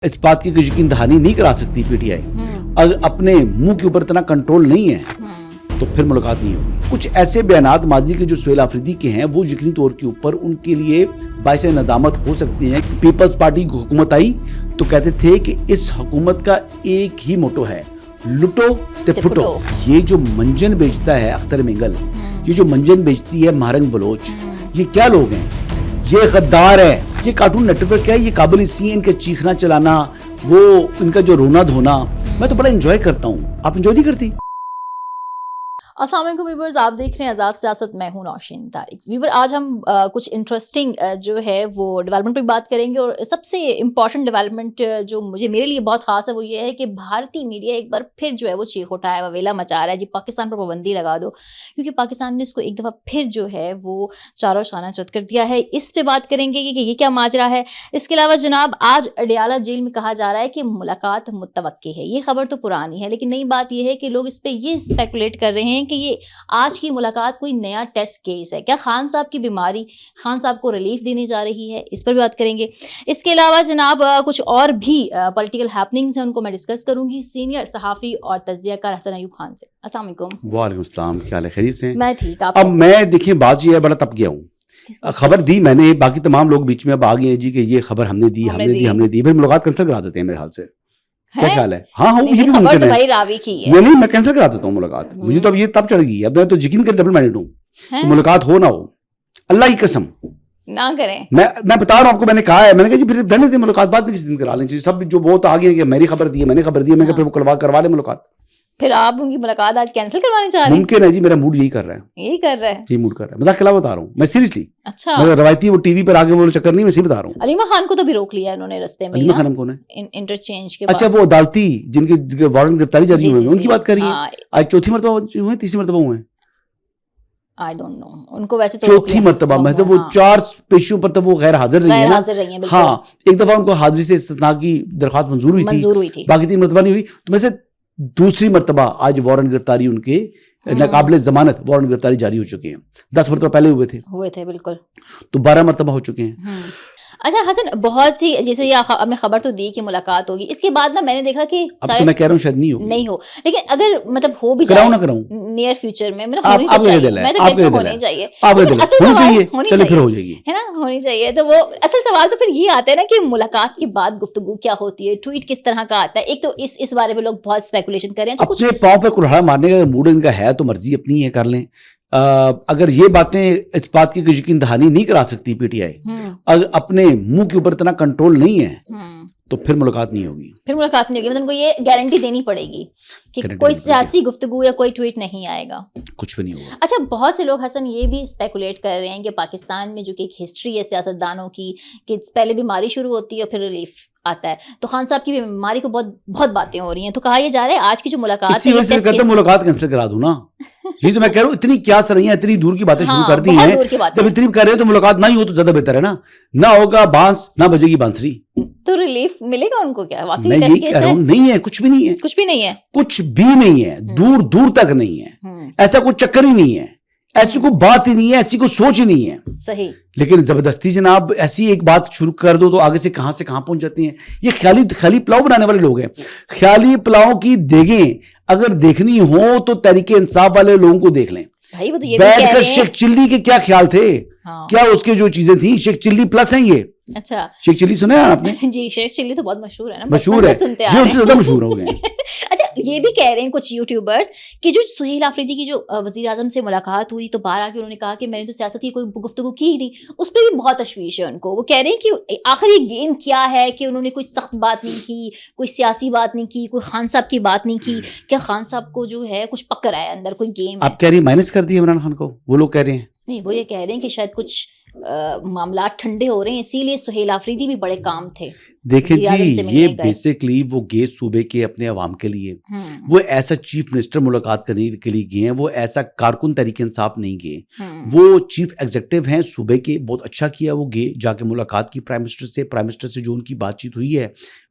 اس بات کی یقین دہانی نہیں کرا سکتی پی ٹی آئی اگر اپنے منہ کے اوپر اتنا کنٹرول نہیں ہے تو پھر ملاقات نہیں ہوگی. کچھ ایسے بیانات ماضی کے جو سہیل آفریدی کے ہیں وہ یقینی طور کے اوپر ان کے لیے باعث ندامت ہو سکتی ہیں. پیپلز پارٹی کی حکومت آئی تو کہتے تھے کہ اس حکومت کا ایک ہی موٹو ہے, لٹو تے پھٹو. یہ جو منجن بیچتا ہے اختر مینگل, یہ جو منجن بیچتی ہے مہرنگ بلوچ, یہ کیا لوگ ہیں؟ یہ غدار ہے, یہ کارٹون نیٹ ورک ہے, یہ قابل سی ہے. ان کا چیخنا چلانا, وہ ان کا جو رونا دھونا میں تو بڑا انجوائے کرتا ہوں. آپ انجوائے نہیں کرتی؟ السلام علیکم ویورز, آپ دیکھ رہے ہیں آزاد سیاست. میں ہوں نوشین طارق. ویور, آج ہم کچھ انٹرسٹنگ جو ہے وہ ڈیولپمنٹ پہ بات کریں گے, اور سب سے امپورٹنٹ ڈیولپمنٹ جو میرے لیے بہت خاص ہے وہ یہ ہے کہ بھارتی میڈیا ایک بار پھر جو ہے وہ چیخ اٹھایا, وویلا مچا رہا ہے جی پاکستان پر پابندی لگا دو, کیونکہ پاکستان نے اس کو ایک دفعہ پھر جو ہے وہ چاروں شانہ چت کر دیا ہے. اس پہ بات کریں گے کہ یہ کیا ماجرا ہے. اس کے علاوہ جناب آج اڈیالہ جیل میں کہا جا رہا ہے کہ ملاقات متوقع ہے. یہ خبر تو پرانی ہے, لیکن نئی بات یہ ہے کہ لوگ اس پہ یہ اسپیکولیٹ کر رہے ہیں کہ یہ آج کی ملاقات کوئی نیا ٹیسٹ کیس ہے. کیا خان صاحب کی بیماری خان صاحب کو ریلیف دینے جا رہی ہے؟ اس پر بھی بات کریں گے. اس کے علاوہ جناب کچھ اور بھی پولیٹیکل ہیپننگز ہیں, ان کو میں ڈسکس کروں گی سینئر صحافی اور تجزیہ کار حسن ایوب خان سے. السلام علیکم. وعلیکم السلام, کیا حال ہے؟ خیریت سے؟ میں ٹھیک. آپ اب میں دیکھیں بات یہ ہے, بڑا تپ گیا ہوں. خبر دی میں نے, باقی تمام لوگ بیچ میں اب آ گئے ہیں جی کہ یہ خبر ہم نے دی, پھر ملاقات کینسل کرا دیتے ہیں میرے حال سے. کیا خیال ہے؟ ہاں یہ بھی ممکن ہے. نہیں, میں کینسل کرا دیتا ہوں ملاقات. مجھے تو اب یہ تب چڑھ گئی, اب میں تو یقین کر ڈبل مائنڈڈ ہوں کہ ملاقات ہو نہ ہو, اللہ کی قسم نہ کریں. میں بتا رہا ہوں آپ کو, میں نے کہا ہے, میں نے کہا جی پھر رہنے دیں ملاقات, بعد میں کسی دن کرا لیں. سب جو بہت آگے ہیں کہ میری خبر دی ہے, میں نے خبر دی ہے, میں نے کہا پھر وہ کروا لیں ملاقات. پھر آپ ان کی ملاقات آج کینسل کروانے چاہ رہے ہیں؟ ممکن ہے جی, میرا موڈ یہی کر رہا ہے. یہی کر رہا ہے, یہی موڈ کر رہا ہے. مذاق کے علاوہ بتا رہا ہوں میں, سیریسلی. اچھا, میں روایتی وہ ٹی وی پر آگے وہ چکر نہیں, میں صحیح بتا رہا ہوں. علیمہ خان کو تو بھی روک لیا انہوں نے رستے میں. علیمہ خان کون ہے؟ انٹرچینج کے پاس. اچھا, وہ عدالتی جن کے وارنٹ گرفتاری جاری ہوئے ہیں ان کی بات کر رہی ہے. آج چوتھی مرتبہ ہوئے, تیسری مرتبہ ہوئے ہیں, I don't know. ان کو ویسے تو چوتھی مرتبہ میں وہ 4 پیشیوں پر تو وہ غیر حاضر رہی ہے نا. ہاں, ایک دفعہ ان کو حاضری سے استثناء کی درخواست منظور ہوئی تھی, باقی 3 مرتبہ نہیں ہوئی. تو میں سے دوسری مرتبہ آج وارنٹ گرفتاری ان کے ناقابل ضمانت وارنٹ گرفتاری جاری ہو چکے ہیں. 10 مرتبہ پہلے ہوئے تھے بالکل, تو 12 مرتبہ ہو چکے ہیں. اچھا حسن, بہت سی جیسے یہ آپ نے خبر تو دی کہ ملاقات ہوگی, اس کے بعد نا میں نے دیکھا کہ اب تو میں کہہ رہا ہوں شاید نہیں ہو, لیکن اگر مطلب ہو بھی جائے نیئر فیوچر میں, مطلب ہونی تو چاہیے, میں تو کہتی ہوں ہونی چاہیے, ہے نا, ہونی چاہیے. تو وہ اصل سوال تو پھر یہ آتا ہے نا کہ ملاقات کے بعد گفتگو کیا ہوتی ہے, ٹویٹ کس طرح کا آتا ہے. ایک تو اس بارے میں لوگ بہت اسپیکولیشن کر رہے ہیں. اپنے پاؤں پہ کلہاڑا مارنے کا موڈ ان کا ہے تو مرضی اپنی ہے, کر لیں. اگر یہ باتیں اس بات کی یقین دہانی نہیں کرا سکتی پی ٹی آئی اگر اپنے منہ کے اوپر اتنا کنٹرول نہیں ہے تو پھر ملاقات نہیں ہوگی. مطلب ان کو یہ گارنٹی دینی پڑے گی کہ کوئی سیاسی گفتگو یا کوئی ٹویٹ نہیں آئے گا, کچھ بھی نہیں ہوگا. اچھا, بہت سے لوگ حسن یہ بھی اسپیکولیٹ کر رہے ہیں کہ پاکستان میں جو کہ ایک ہسٹری ہے سیاست دانوں کی کہ پہلے بیماری شروع ہوتی ہے اور پھر ریلیف آتا ہے, تو خان صاحب کی بیماری کو بہت باتیں ہو رہی ہیں. تو کہا یہ جا رہا ہے آج کی جو ملاقات اسی وجہ سے کہتا ہوں ملاقات کینسل کرا دوں نا. یہ تو میں کہہ رہا ہوں, اتنی کیا سرائیاں اتنی دور کی باتیں شروع کر دی ہیں, جب اتنی کر رہے ہیں تو ملاقات نہ ہی ہو تو زیادہ بہتر ہے نا. نہ ہوگا بانس نہ بجے گی بانسری, تو ریلیف ملے گا ان کو کیا؟ میں یہی کہہ رہا ہوں, نہیں ہے, کچھ بھی نہیں ہے, دور تک نہیں ہے, ایسا کوئی چکر ہی نہیں ہے, ایسی کوئی بات ہی نہیں ہے, ایسی کوئی سوچ ہی نہیں ہے. صحیح. لیکن زبردستی جناب ایسی ایک بات شروع کر دو تو آگے سے کہاں پہنچ جاتی ہیں. یہ خیالی پلاؤ بنانے والے لوگ ہیں. خیالی پلاؤ کی دیگیں اگر دیکھنی ہو تو تحریک انصاف والے لوگوں کو دیکھ لیں. بیٹھ کر شیخ چلی کے کیا خیال تھے, کیا اس کے جو چیزیں تھیں, شیخ چلی پلس ہیں یہ. اچھا, شیخ چلی سنا ہے آپ نے؟ جی, شیخ چلی تو بہت مشہور ہے نا, مشہور ہے, ان سے زیادہ مشہور ہو گئے. اچھا, یہ بھی کہہ رہے ہیں کچھ یوٹیوبرز کہ جو سہیل آفریدی کی جو وزیر اعظم سے ملاقات ہوئی تو باہر آ کے انہوں نے کہا کہ میں نے تو سیاست کی کوئی گفتگو کی ہی نہیں, اس پہ بھی بہت تشویش ہے ان کو. وہ کہہ رہے ہیں کہ آخر یہ گیم کیا ہے کہ انہوں نے کوئی سخت بات نہیں کی, کوئی سیاسی بات نہیں کی, کوئی خان صاحب کی بات نہیں کی. کیا خان صاحب کو جو ہے کچھ پکڑ آیا اندر, کوئی گیم؟ آپ کہہ رہی ہیں مائنس کر دی عمران خان کو, وہ لوگ کہہ رہے ہیں. نہیں, وہ یہ کہہ رہے ہیں کہ شاید کچھ معاملات ٹھنڈے ہو رہے ہیں, اسی لیے سہیل آفریدی بھی بڑے کام تھے. دیکھیں جی, یہ بیسکلی وہ گئے صوبے کے اپنے عوام کے لیے, وہ ایسا چیف منسٹر ملاقات کرنے کے لیے گئے ہیں, وہ ایسا کارکن تحریک انصاف نہیں گئے, وہ چیف ایگزیکٹو ہیں صوبے کے. بہت اچھا کیا وہ گئے, جا کے ملاقات کی پرائم منسٹر سے جو ان کی بات چیت ہوئی ہے,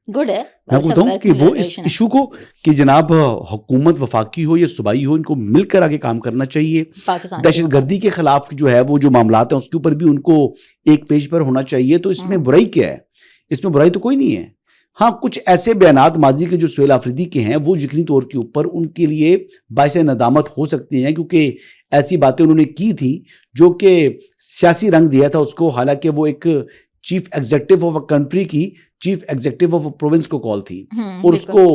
گڈ ہے. میں بتاؤں کہ وہ اس ایشو کو کہ جناب حکومت وفاقی ہو یا صوبائی ہو, ان کو مل کر آگے کام کرنا چاہیے. دہشت گردی کے خلاف جو ہے وہ جو معاملات ہیں اس کے اوپر بھی ان کو ایک پیج پر ہونا چاہیے. تو اس میں برائی کیا ہے؟ اس میں برائی تو کوئی نہیں ہے. ہاں کچھ ایسے بیانات ماضی کے جو سہیل آفریدی کے ہیں وہ یقینی طور کے اوپر ان کے لیے باعث ندامت ہو سکتی ہیں، کیونکہ ایسی باتیں انہوں نے کی تھی جو کہ سیاسی رنگ دیا تھا اس کو، حالانکہ وہ ایک chief executive of a country کی chief executive of a province کو کال تھی، اور اس کو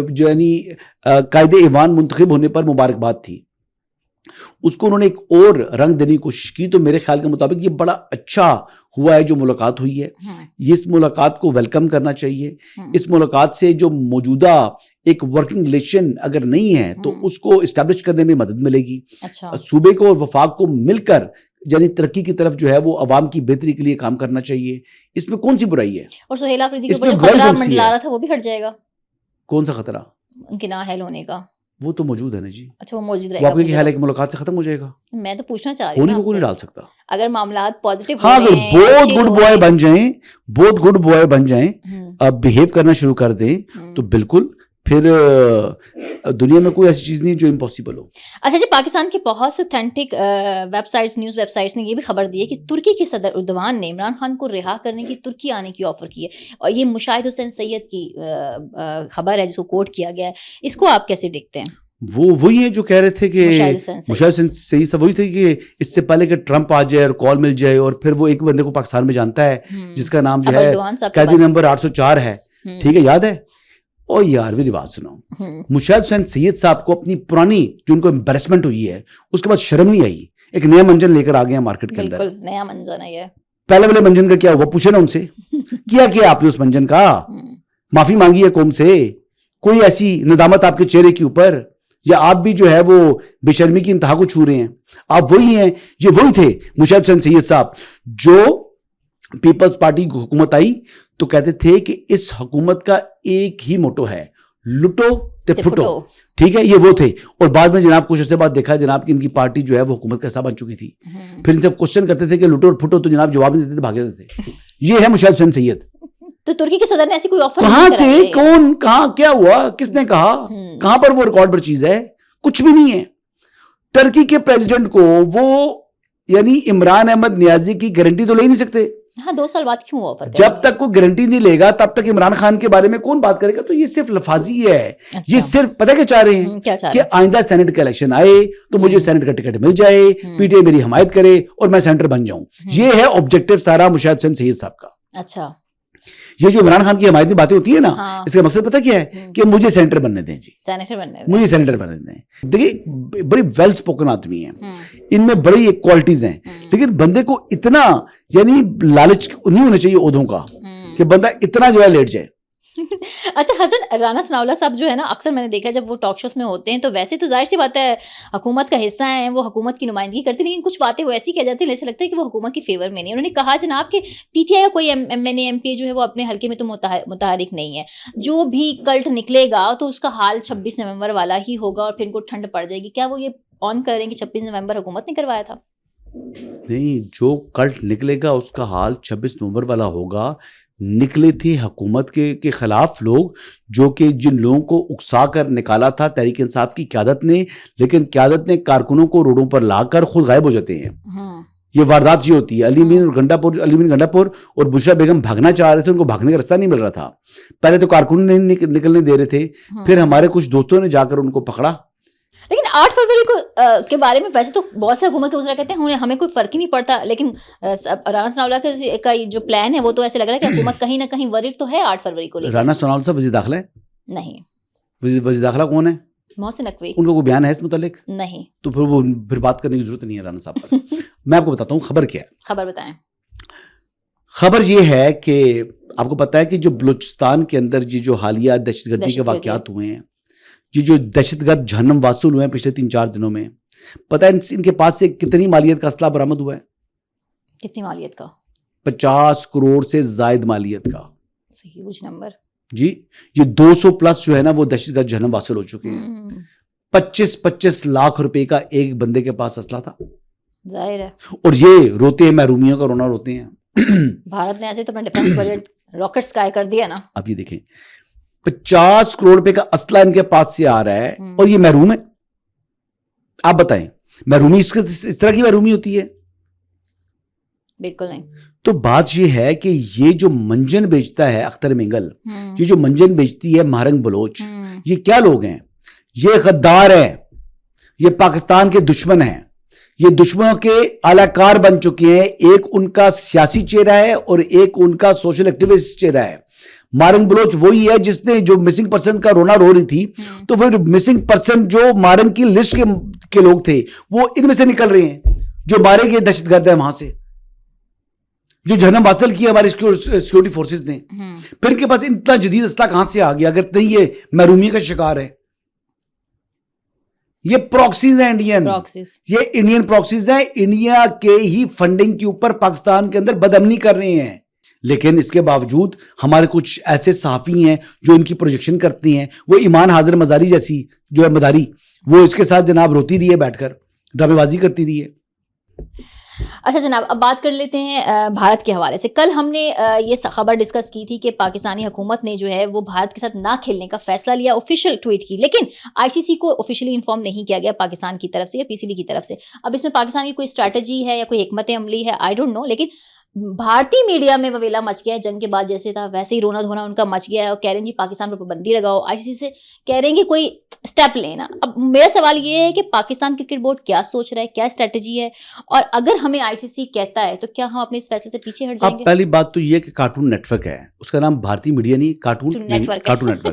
جو یعنی قائد ایوان منتخب ہونے پر مبارکباد تھی، اس کو انہوں نے ایک اور رنگ دینے کی کوشش کی. تو میرے خیال کے مطابق یہ بڑا اچھا ہوا ہے جو ملاقات ہوئی ہے. یہ اس ملاقات کو ویلکم کرنا چاہیے. اس ملاقات سے جو موجودہ ایک ورکنگ ریلیشن اگر نہیں ہے تو اس کو اسٹیبلش کرنے میں مدد ملے گی. صوبے کو اور وفاق کو مل کر یعنی ترقی کی طرف جو ہے وہ عوام کی بہتری کے لیے کام کرنا چاہیے. اس میں کون سی برائی ہے؟ اور سہیل آفریدی کے اوپر جو خطرہ منڈلا رہا تھا وہ بھی ہٹ جائے گا. کون سا خطرہ؟ ان کے نااہل ہونے کا. وہ تو موجود ہے نا جی. اچھا وہ موجود رہے گا. آپ کا خیال ہے کہ ملاقات سے ختم ہو جائے گا؟ میں تو پوچھنا چاہ رہی ہوں. ہونے کو کوئی نہیں ڈال سکتا. اگر معاملات پازیٹیو ہاں اگر بہت گڈ بوائے بن جائیں، بہت گڈ بوائے بن جائیں، اب بہیو کرنا شروع کر دیں تو بالکل پھر دنیا میں کوئی ایسی چیز نہیں جو امپاسبل ہو. اچھا جی، پاکستان کی بہت سے authentic web sites, news web sites نے یہ بھی خبر دی ہے کہ ترکی کے صدر اردوان نے عمران خان کو رہا کرنے کی ترکی آنے کی آفر کی ہے، اور یہ مشاہد حسین سید کی خبر ہے جس کو کوٹ کیا گیا ہے. اس کو آپ کیسے دیکھتے ہیں؟ وہی ہے جو کہہ رہے تھے کہ مشاہد حسین سید صاحب وہی تھے کہ اس سے پہلے کہ ٹرمپ آ جائے اور کال مل جائے، اور پھر وہ ایک بندے کو پاکستان میں جانتا ہے جس کا نام جو ہے قیدی نمبر 804 ہے، ٹھیک ہے، یاد ہے؟ اور یار میری بات سنو، مشاہد حسین سید صاحب کو اپنی پرانی جو ان کو امبیرسمنٹ ہوئی ہے اس کے بعد شرم نہیں آئی، ایک نیا منجن لے کر آ گیا مارکیٹ کے اندر. بالکل نیا منجن ہے یہ. پہلے والے منجن کا کیا ہوا پوچھے نا ان سے، کیا آپ نے اس منجن کا؟ معافی مانگی ہے قوم سے؟ کوئی ایسی ندامت آپ کے چہرے کے اوپر؟ یا آپ بھی جو ہے وہ بے شرمی کی انتہا کو چھو رہے ہیں؟ آپ وہی ہیں، یہ وہی تھے مشاہد حسین سید صاحب جو پیپلز پارٹی کی حکومت آئی تو کہتے تھے کہ اس حکومت کا ایک ہی موٹو ہے، لٹو تے پھٹو. ٹھیک ہے، یہ وہ تھے. اور بعد میں جناب کچھ عرصے بعد دیکھا جناب کہ ان کی پارٹی جو ہے وہ حکومت کا حصہ بن چکی تھی. پھر ان سے کوشچن کرتے تھے کہ لٹو اور پھٹو تو جناب جواب نہیں دیتے تھے، بھاگے دیتے تھے. یہ ہے مشاہد حسین سید. تو ترکی کے صدر نے ایسی کوئی آفر کہاں سے، کون، کہاں، کیا ہوا، کس نے کہا، کہاں پر وہ ریکارڈ پر چیز ہے؟ کچھ بھی نہیں ہے. ترکی کے پریزیڈنٹ کو وہ یعنی عمران احمد نیازی کی گارنٹی تو لے نہیں سکتے. ہاں 2 سال بعد کیوں آفر؟ جب تک کوئی گارنٹی نہیں لے گا تب تک عمران خان کے بارے میں کون بات کرے گا؟ تو یہ صرف لفاظی ہے. یہ صرف پتہ کیا چاہ رہے ہیں کہ آئندہ سینٹ کا الیکشن آئے تو مجھے سینٹ کا ٹکٹ مل جائے، پی ٹی آئی میری حمایت کرے اور میں سینٹر بن جاؤں. یہ ہے آبجیکٹو سارا مشاہد حسین سید صاحب کا. اچھا، یہ جو عمران خان کی حمایت میں باتیں ہوتی ہیں نا، اس کا مقصد پتہ کیا ہے؟ کہ مجھے سینٹر بننے دیں جی، مجھے سینٹر بننے دیں. دیکھیے بڑی ویل اسپوکن آدمی ہیں، ان میں بڑی ایک کوالٹیز ہیں، لیکن بندے کو اتنا یعنی لالچ نہیں ہونا چاہیے عہدوں کا کہ بندہ اتنا جو ہے لیٹ جائے. اچھا حسن، رانا ثناءاللہ صاحب جو ہے نا، اکثر میں نے دیکھا جب وہ ٹاک شوز میں ہوتے ہیں تو ویسے تو ظاہر سی بات ہے حکومت کا حصہ ہیں، وہ حکومت کی نمائندگی کرتے ہیں، لیکن کچھ باتیں وہ ایسی کہہ جاتی ہیں ایسا لگتا ہے کہ وہ حکومت کی فیور میں نہیں. انہوں نے کہا جناب کہ پی ٹی آئی کا کوئی M N A M P جو ہے وہ اپنے حلقے میں تو متحرک نہیں ہے، جو بھی کلٹ نکلے گا تو اس کا حال 26 نومبر والا ہی ہوگا اور پھر ان کو ٹھنڈ پڑ جائے گی. کیا وہ یہ آن کر رہے ہیں کہ 26 نومبر حکومت نے کروایا تھا؟ نہیں، جو کلٹ نکلے گا اس کا حال 26 نومبر والا ہوگا. نکلے تھے حکومت کے خلاف لوگ، جو کہ جن لوگوں کو اکسا کر نکالا تھا تحریک انصاف کی قیادت نے، لیکن قیادت نے کارکنوں کو روڈوں پر لا کر خود غائب ہو جاتے ہیں. یہ واردات یہ ہوتی ہے. علی مین گنڈا پور اور بشرا بیگم بھاگنا چاہ رہے تھے، ان کو بھاگنے کا راستہ نہیں مل رہا تھا. پہلے تو کارکنوں نے نکلنے دے رہے تھے، پھر ہمارے کچھ دوستوں نے جا کر ان کو پکڑا. لیکن 8 فروری کو کے بارے میں ویسے تو بہت سے حکومت کے وزراء کہتے ہیں ہمیں کوئی فرق ہی نہیں پڑتا، لیکن رانا ثناءاللہ کا جو پلان ہے وہ تو ایسے لگ رہا ہے کہ حکومت کہیں نہ کہیں ورڈ تو ہے 8 فروری کو. رانا ثناءاللہ صاحب وزیر داخلہ ہے؟ نہیں. وزیر داخلہ کون ہے؟ محسن نقوی. ان کا کوئی بیان ہے اس متعلق؟ نہیں. تو پھر بات کرنے کی ضرورت نہیں ہے رانا صاحب پر. میں آپ کو بتاتا ہوں خبر کیا ہے. خبر بتائیں. خبر یہ ہے کہ آپ کو پتا ہے کہ جو بلوچستان کے اندر جو حالیہ دہشت گردی کے واقعات ہوئے ہیں، یہ جو دہشت گرد جہنم واسول ہوئے ہیں پچھلے 3-4 دنوں میں، پتہ ہے ان کے پاس سے کتنی مالیت کا اسلحہ برآمد ہوا ہے؟ کتنی مالیت کا؟ 50 کروڑ سے زائد مالیت کا. صحیح کچھ نمبر جی. یہ 200 پلس جو ہے نا وہ دہشت گرد جہنم واسل ہو چکے ہیں. 25 لاکھ روپے کا ایک بندے کے پاس اسلحہ تھا. ظاہر ہے. اور یہ روتے ہیں، محرومیوں کا رونا روتے ہیں. بھارت نے ایسے تو اپنا ڈیفنس بجٹ راکٹ سکائی کر دیا نا. اب یہ دیکھیں 50 کروڑ روپے کا اسلحہ ان کے پاس سے آ رہا ہے اور یہ محروم ہے. آپ بتائیں محرومی اس طرح کی محرومی ہوتی ہے؟ بالکل نہیں. تو بات یہ ہے کہ یہ جو منجن بیچتا ہے اختر مینگل, یہ جو منجن بیچتی ہے مہرنگ بلوچ, یہ کیا لوگ ہیں؟ یہ غدار ہیں, یہ پاکستان کے دشمن ہیں, یہ دشمنوں کے اعلی کار بن چکے ہیں. ایک ان کا سیاسی چہرہ ہے اور ایک ان کا سوشل ایکٹیوسٹ چہرہ ہے. مارنگ بلوچ وہی ہے جس نے جو مسنگ پرسن کا رونا رو رہی تھی, تو پھر مسنگ پرسن جو مارنگ کی لسٹ کے لوگ تھے وہ ان میں سے نکل رہے ہیں, جو مارے گئے دہشت گرد ہیں وہاں سے, جو جہنم حاصل کیا ہمارے سیکورٹی فورسز نے. پھر ان کے پاس اتنا جدید اسلحہ کہاں سے آ گیا اگر نہیں یہ محرومی کا شکار ہے؟ یہ پراکسیز ہیں انڈین, یہ انڈین پراکسیز ہیں, انڈیا کے ہی فنڈنگ کے اوپر پاکستان کے اندر بدامنی کر رہے ہیں. لیکن اس کے باوجود ہمارے کچھ ایسے صحافی ہیں جو ان کی پروجیکشن کرتے ہیں. وہ ایمان حاضر مزاری جیسی جو ہے مداری, وہ اس کے ساتھ جناب روتی رہی ہے, بیٹھ کر ڈرامے بازی کرتی رہی ہے. اچھا جناب, اب بات کر لیتے ہیں بھارت کے حوالے سے. کل ہم نے یہ خبر ڈسکس کی تھی کہ پاکستانی حکومت نے جو ہے وہ بھارت کے ساتھ نہ کھیلنے کا فیصلہ لیا, آفیشیل ٹویٹ کی, لیکن آئی سی سی کو آفیشیلی انفارم نہیں کیا گیا پاکستان کی طرف سے یا پی سی بی کی طرف سے. اب اس میں پاکستان کی کوئی اسٹریٹجی ہے یا کوئی حکمت عملی ہے, آئی ڈونٹ نو, لیکن بھارتی میڈیا میں وویلا مچ گیا ہے. جنگ کے بعد جیسے تھا ویسے ہی رونا دھونا ان کا مچ گیا ہے, اور کہہ رہے ہیں جی پاکستان پر پابندی لگاؤ. آئی سی سی سے کہہ رہے ہیں کہ کوئی اسٹیپ لینا. اب میرا سوال یہ ہے کہ پاکستان کرکٹ بورڈ کیا سوچ رہا ہے, کیا اسٹریٹجی ہے, اور اگر ہمیں آئی سی سی کہتا ہے تو کیا ہم اپنے اس فیصلے سے پیچھے ہٹ جائیں گے؟ اب پہلی بات تو یہ کہ کارٹون نیٹ ورک ہے, اس کا نام بھارتی میڈیا نہیں, کارٹون نیٹ ورک.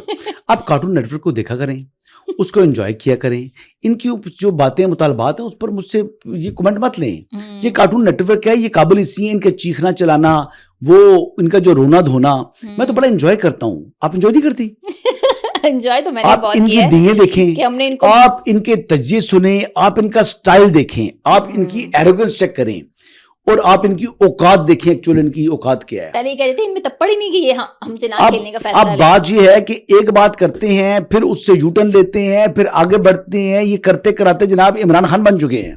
آپ کارٹون نیٹ ورک کو دیکھا کریں, اس کو انجوائے کیا کریں. ان کی جو باتیں مطالبات ہیں اس پر مجھ سے یہ کمنٹ مت لیں. یہ کارٹون نیٹ ورک ہے, یہ قابل اسی ہیں, ان کے چیخنا چلانا, وہ ان کا جو رونا دھونا, میں تو بڑا انجوائے کرتا ہوں. آپ انجوائے نہیں کرتی؟ انجوائے تو میں نے بہت کیا. آپ ان کی دیگیں دیکھیں, کہ ہم نے آپ ان کے تجزیے سنیں, آپ ان کا سٹائل دیکھیں, آپ ان کی ایروگنس چیک کریں, اور آپ ان کی اوقات دیکھیں, ایکچولی ان کی اوقات کیا ہے. پہلے یہ کہہ رہے تھے ان میں تپڑ ہی نہیں کہ یہ ہم سے نہ کھیلنے کا فیصلہ. اب بات یہ ہے کہ ایک بات کرتے ہیں, پھر اس سے یو ٹرن لیتے ہیں, پھر آگے بڑھتے ہیں. یہ کرتے کراتے جناب عمران خان بن چکے ہیں.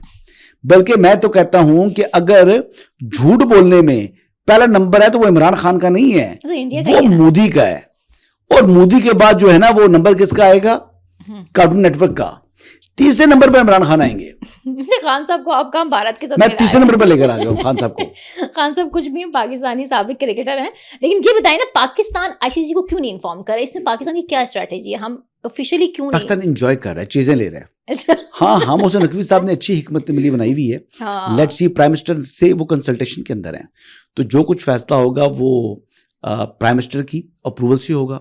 بلکہ میں تو کہتا ہوں کہ اگر جھوٹ بولنے میں پہلا نمبر ہے تو وہ عمران خان کا نہیں ہے, وہ مودی کا ہے. اور مودی کے بعد جو ہے نا وہ نمبر کس کا آئے گا؟ کارٹون نیٹ ورک کا. تیسرے نمبر پہ عمران خان آئیں گے. خان صاحب کو آپ کام بھارت کے ساتھ میں تیسرے نمبر پہ لے کر آ گیا ہوں خان صاحب کو. خان صاحب کچھ بھی پاکستانی سابق کرکٹر ہیں, لیکن یہ بتائیں نا پاکستان آئی سی سی کو کیوں نہیں انفارم کر رہا ہے؟ اس میں پاکستان کی کیا اسٹریٹجی ہے؟ ہم آفیشیلی کیوں نہیں؟ پاکستان انجوائے کر رہا ہے, چیزیں لے رہا ہے. ہاں ہاں, محسن نقوی صاحب نے اچھی حکمت عملی بنائی ہوئی ہے. لیٹ سی پرائم منسٹر سے وہ کنسلٹیشن کے اندر ہیں, تو جو کچھ فیصلہ ہوگا وہ پرائم منسٹر کی اپروول سے ہوگا,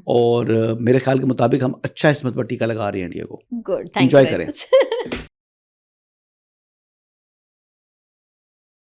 اور میرے خیال کے مطابق ہم اچھا اسمت پر ٹیکا لگا رہے ہیں انڈیا کو. گڈ, انجوائے کریں.